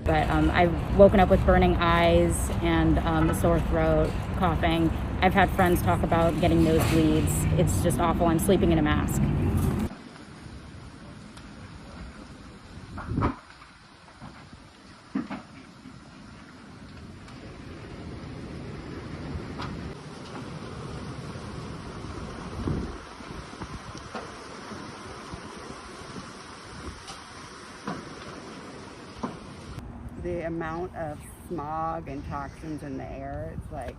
But I've woken up with burning eyes and a sore throat, coughing. I've had friends talk about getting nosebleeds. It's just awful. I'm sleeping in a mask. The amount of smog and toxins in the air, it's like,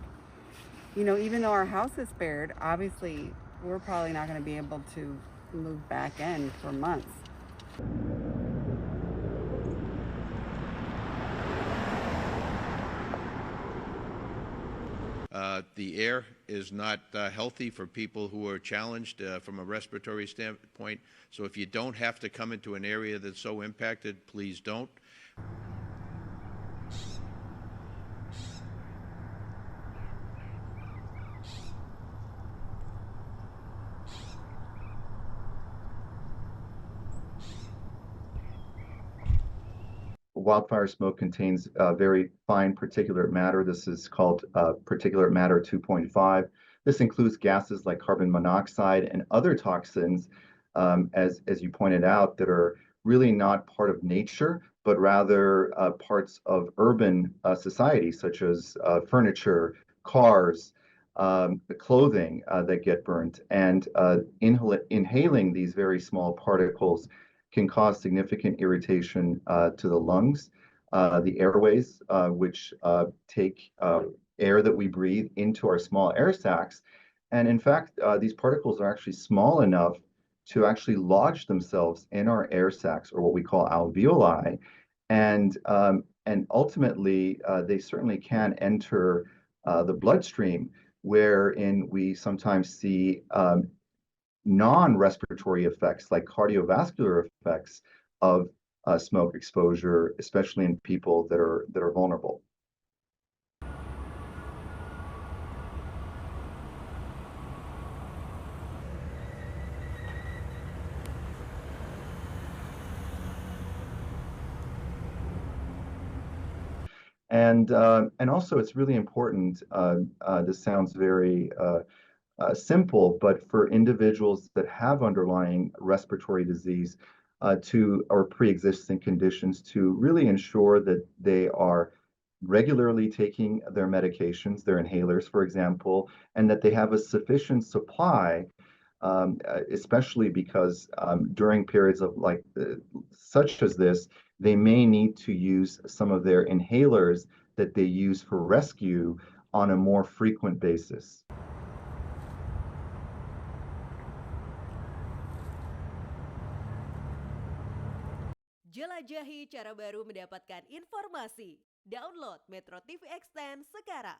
even though our house is spared, obviously we're probably not going to be able to move back in for months. The air is not healthy for people who are challenged from a respiratory standpoint. So if you don't have to come into an area that's so impacted, please don't. Wildfire smoke contains very fine particulate matter. This is called particulate matter 2.5. This includes gases like carbon monoxide and other toxins, as you pointed out, that are really not part of nature, but rather parts of urban society, such as furniture, cars, the clothing that get burnt. And inhaling these very small particles can cause significant irritation to the lungs, the airways, which take air that we breathe into our small air sacs. And in fact, these particles are actually small enough to actually lodge themselves in our air sacs, or what we call alveoli. And ultimately, they certainly can enter the bloodstream, wherein we sometimes see non-respiratory effects like cardiovascular effects of smoke exposure, especially in people that are vulnerable. And also it's really important. This sounds very simple, but for individuals that have underlying respiratory disease or pre-existing conditions, to really ensure that they are regularly taking their medications, their inhalers, for example, and that they have a sufficient supply, especially because during periods of such as this, they may need to use some of their inhalers that they use for rescue on a more frequent basis. Jelajahi cara baru mendapatkan informasi. Download MetroTV Extend sekarang.